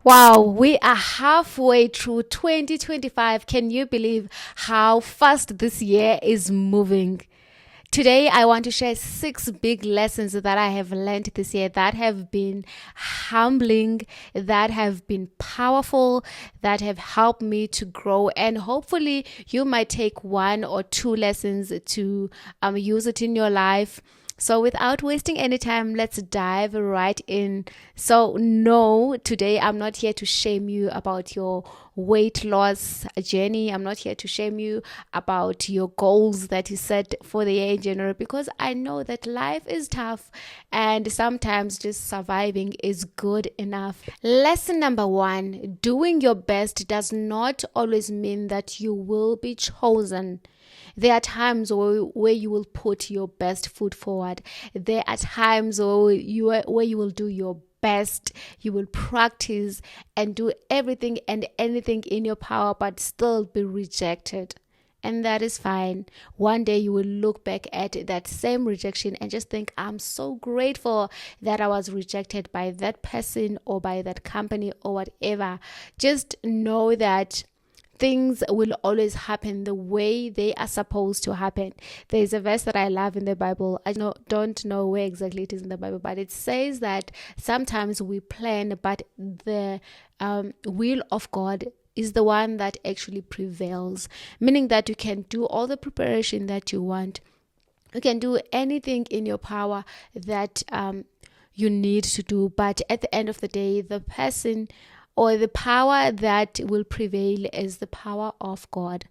Wow, we are halfway through 2025. Can you believe how fast this year is moving? Today, I want to share 6 big lessons that I have learned this year that have been humbling, that have been powerful, that have helped me to grow. And hopefully, you might take 1 or 2 lessons to use it in your life. So, without wasting any time, let's dive right in. So, no, today I'm not here to shame you about your weight loss journey. I'm not here to shame you about your goals that you set for the year in general, because I know that life is tough and sometimes just surviving is good enough. Lesson number 1: doing your best does not always mean that you will be chosen. There are times where you will put your best foot forward. There are times where you will do your best. You will practice and do everything and anything in your power, but still be rejected. And that is fine. One day you will look back at that same rejection and just think, I'm so grateful that I was rejected by that person or by that company or whatever. Just know that things will always happen the way they are supposed to happen. There's a verse that I love in the Bible. Don't know where exactly it is in the Bible, but it says that sometimes we plan, but the will of God is the one that actually prevails, meaning that you can do all the preparation that you want. You can do anything in your power that you need to do, but at the end of the day, the person or the power that will prevail is the power of God.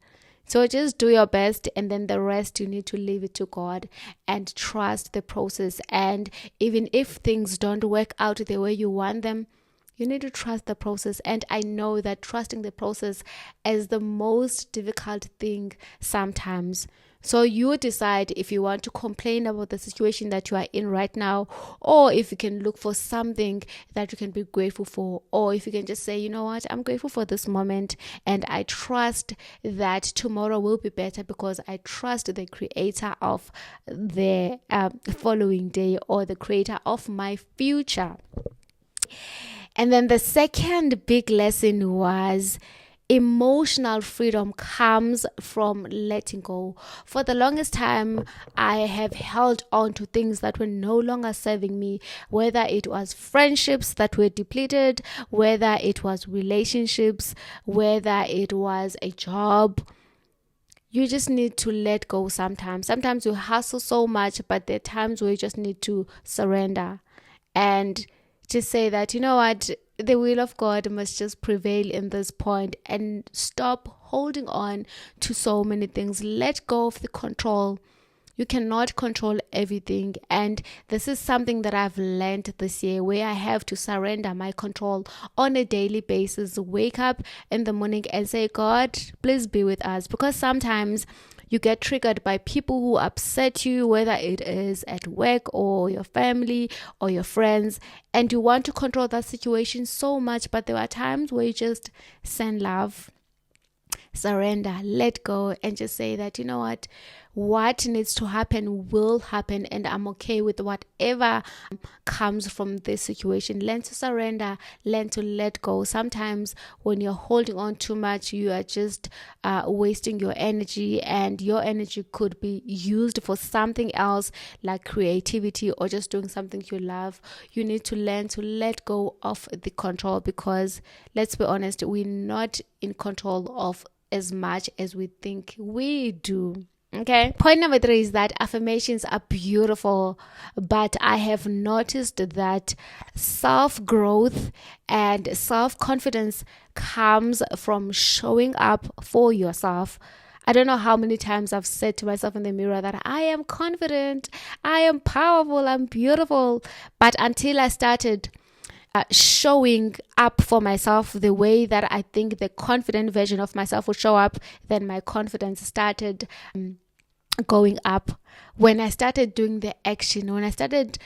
So just do your best, and then the rest you need to leave it to God and trust the process. And even if things don't work out the way you want them, you need to trust the process. And I know that trusting the process is the most difficult thing sometimes. So you decide if you want to complain about the situation that you are in right now, or if you can look for something that you can be grateful for, or if you can just say, you know what, I'm grateful for this moment, and I trust that tomorrow will be better because I trust the creator of the following day, or the creator of my future. And then the second big lesson was emotional freedom comes from letting go. For the longest time, I have held on to things that were no longer serving me, whether it was friendships that were depleted, whether it was relationships, whether it was a job. You just need to let go sometimes. Sometimes you hustle so much, but there are times where you just need to surrender and just say that, you know what, the will of God must just prevail in this point, and stop holding on to so many things. Let go of the control. You cannot control everything. And this is something that I've learned this year, where I have to surrender my control on a daily basis. Wake up in the morning and say, God, please be with us. Because sometimes you get triggered by people who upset you, whether it is at work or your family or your friends, and you want to control that situation so much. But there are times where you just send love, surrender, let go, and just say that, you know what needs to happen will happen, and I'm okay with whatever comes from this situation. Learn to surrender, learn to let go. Sometimes when you're holding on too much, you are just wasting your energy, and your energy could be used for something else, like creativity or just doing something you love. You need to learn to let go of the control, because let's be honest, we're not in control of as much as we think we do. Okay. Point number 3 is that affirmations are beautiful, but I have noticed that self-growth and self-confidence comes from showing up for yourself. I don't know how many times I've said to myself in the mirror that I am confident, I am powerful, I'm beautiful. But until I started showing up for myself the way that I think the confident version of myself would show up, then my confidence started going up. When I started doing the action, when I started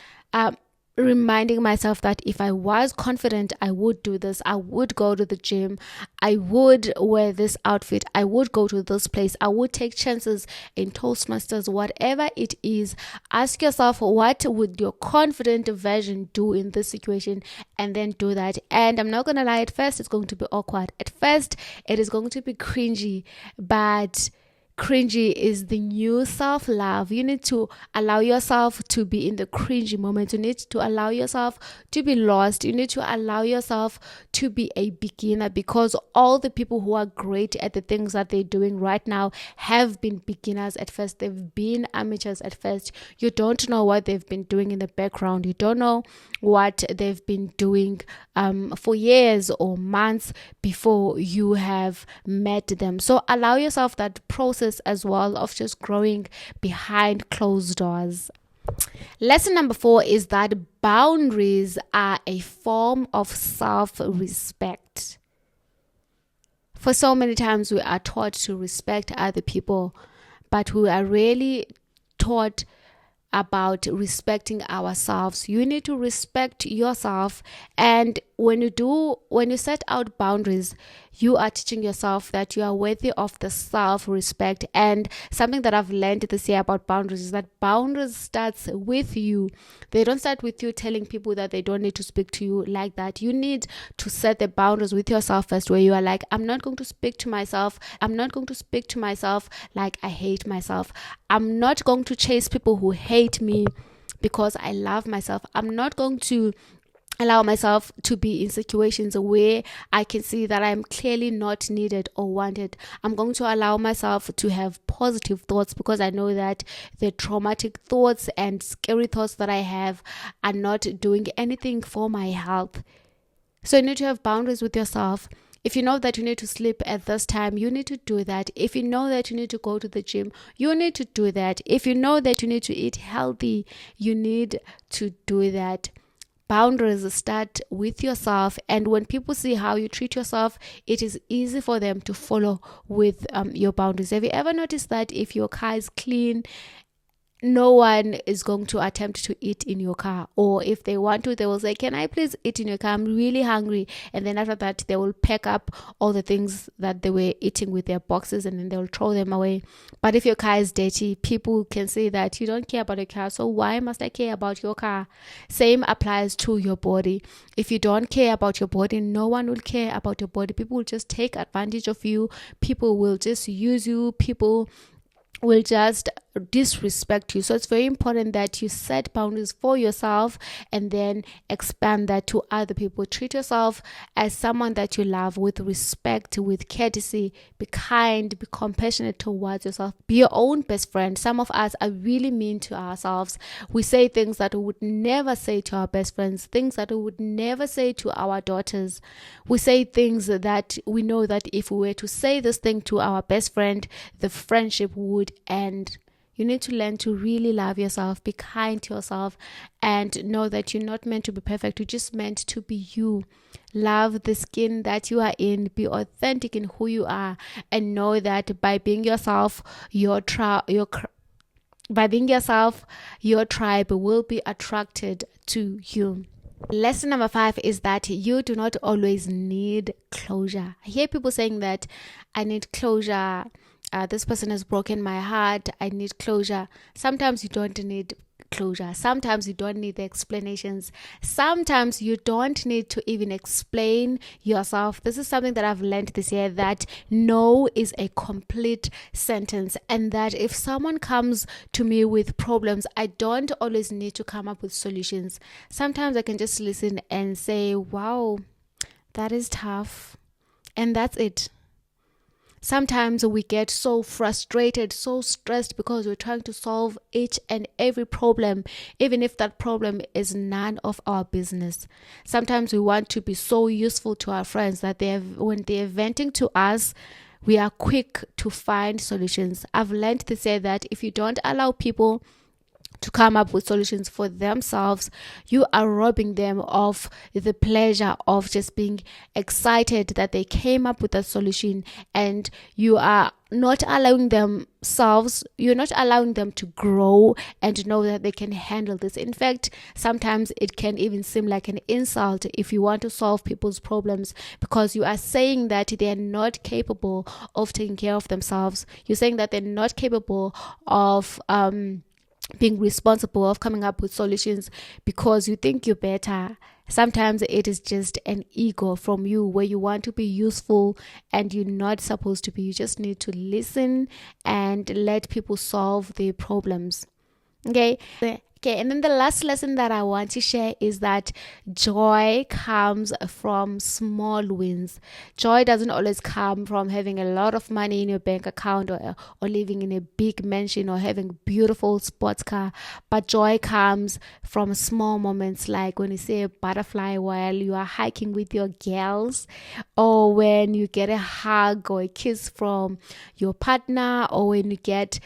reminding myself that if I was confident, I would do this. I would go to the gym. I would wear this outfit. I would go to this place. I would take chances in Toastmasters, whatever it is. Ask yourself, what would your confident version do in this situation? And then do that. And I'm not going to lie, at first it's going to be awkward. At first it is going to be cringy, but cringy is the new self-love. You need to allow yourself to be in the cringy moment. You need to allow yourself to be lost. You need to allow yourself to be a beginner, because all the people who are great at the things that they're doing right now have been beginners at first. They've been amateurs at first. You don't know what they've been doing in the background. You don't know what they've been doing for years or months before you have met them. So allow yourself that process as well of just growing behind closed doors. Lesson number 4 is that boundaries are a form of self-respect. For so many times we are taught to respect other people, but we are rarely taught about respecting ourselves. You need to respect yourself, and when you set out boundaries, you are teaching yourself that you are worthy of the self-respect. And something that I've learned this year about boundaries is that boundaries starts with you. They don't start with you telling people that they don't need to speak to you like that. You need to set the boundaries with yourself first, where you are like, I'm not going to speak to myself. I'm not going to speak to myself like I hate myself. I'm not going to chase people who hate me because I love myself. I'm not going to allow myself to be in situations where I can see that I'm clearly not needed or wanted. I'm going to allow myself to have positive thoughts, because I know that the traumatic thoughts and scary thoughts that I have are not doing anything for my health. So you need to have boundaries with yourself. If you know that you need to sleep at this time, you need to do that. If you know that you need to go to the gym, you need to do that. If you know that you need to eat healthy, you need to do that. Boundaries start with yourself, and when people see how you treat yourself, it is easy for them to follow with your boundaries. Have you ever noticed that if your car is clean, no one is going to attempt to eat in your car? Or if they want to, they will say, can I please eat in your car? I'm really hungry. And then after that, they will pack up all the things that they were eating with their boxes, and then they'll throw them away. But if your car is dirty, people can say that you don't care about your car, so why must I care about your car? Same applies to your body. If you don't care about your body, no one will care about your body. People will just take advantage of you. People will just use you. People will just disrespect you. So it's very important that you set boundaries for yourself and then expand that to other people. Treat yourself as someone that you love, with respect, with courtesy. Be kind, be compassionate towards yourself. Be your own best friend. Some of us are really mean to ourselves. We say things that we would never say to our best friends, things that we would never say to our daughters. We say things that we know that if we were to say this thing to our best friend, the friendship would end. You need to learn to really love yourself, be kind to yourself, and know that you're not meant to be perfect. You're just meant to be you. Love the skin that you are in. Be authentic in who you are, and know that by being yourself, your tribe will be attracted to you. Lesson number 5 is that you do not always need closure. I hear people saying that I need closure. This person has broken my heart. I need closure. Sometimes you don't need closure. Sometimes you don't need the explanations. Sometimes you don't need to even explain yourself. This is something that I've learned this year, that no is a complete sentence, and that if someone comes to me with problems, I don't always need to come up with solutions. Sometimes I can just listen and say, wow, that is tough, and that's it. Sometimes we get so frustrated, so stressed, because we're trying to solve each and every problem, even if that problem is none of our business. Sometimes we want to be so useful to our friends that when they're venting to us, we are quick to find solutions. I've learned to say that if you don't allow people to come up with solutions for themselves, you are robbing them of the pleasure of just being excited that they came up with a solution, and you are not allowing you're not allowing them to grow and know that they can handle this. In fact, sometimes it can even seem like an insult if you want to solve people's problems, because you are saying that they're not capable of taking care of themselves. You're saying that they're not capable of being responsible, of coming up with solutions, because you think you're better. Sometimes it is just an ego from you where you want to be useful and you're not supposed to be. You just need to listen and let people solve their problems. Okay. And then the last lesson that I want to share is that joy comes from small wins. Joy doesn't always come from having a lot of money in your bank account, or living in a big mansion, or having beautiful sports car. But joy comes from small moments, like when you see a butterfly while you are hiking with your girls, or when you get a hug or a kiss from your partner, or when you get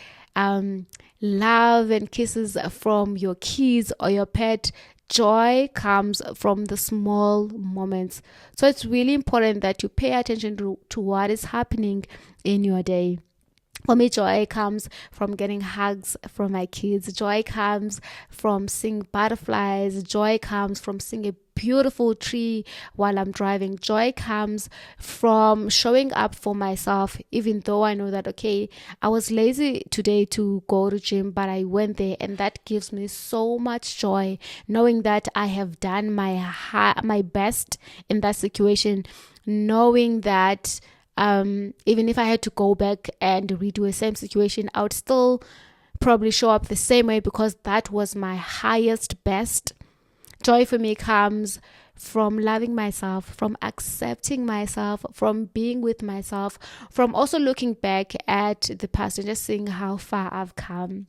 love and kisses from your kids or your pet. Joy comes from the small moments. So it's really important that you pay attention to what is happening in your day. For me, joy comes from getting hugs from my kids. Joy comes from seeing butterflies. Joy comes from seeing a beautiful tree while I'm driving. Joy comes from showing up for myself, even though I know that, okay, I was lazy today to go to gym, but I went there, and that gives me so much joy, knowing that I have done my best in that situation, knowing that even if I had to go back and redo the same situation, I would still probably show up the same way, because that was my highest best. Joy for me comes from loving myself, from accepting myself, from being with myself, from also looking back at the past and just seeing how far I've come.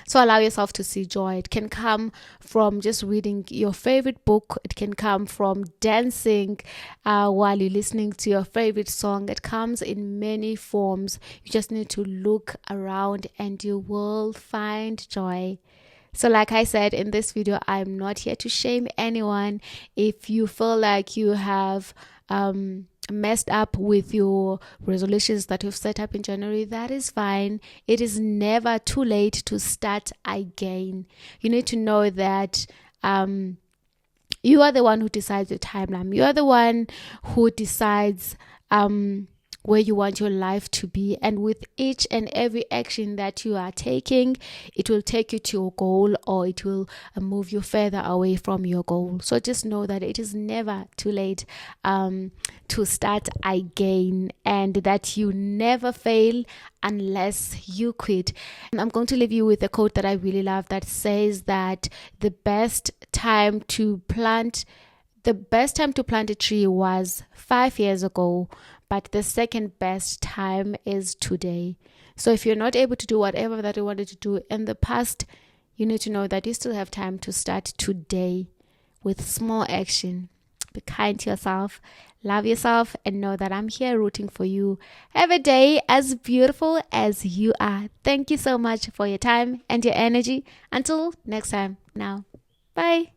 So allow yourself to see joy. It can come from just reading your favorite book. It can come from dancing while you're listening to your favorite song. It comes in many forms. You just need to look around and you will find joy. So like I said in this video, I'm not here to shame anyone. If you feel like you have messed up with your resolutions that you've set up in January, that is fine. It is never too late to start again. You need to know that you are the one who decides your timeline. You are the one who decides where you want your life to be, and with each and every action that you are taking, it will take you to your goal, or it will move you further away from your goal. So just know that it is never too late to start again, and that you never fail unless you quit. I'm going to leave you with a quote that I really love, that says that the best time to plant a tree was 5 years ago, but the second best time is today. So if you're not able to do whatever that you wanted to do in the past, you need to know that you still have time to start today with small action. Be kind to yourself, love yourself, and know that I'm here rooting for you. Have a day as beautiful as you are. Thank you so much for your time and your energy. Until next time. Now, bye.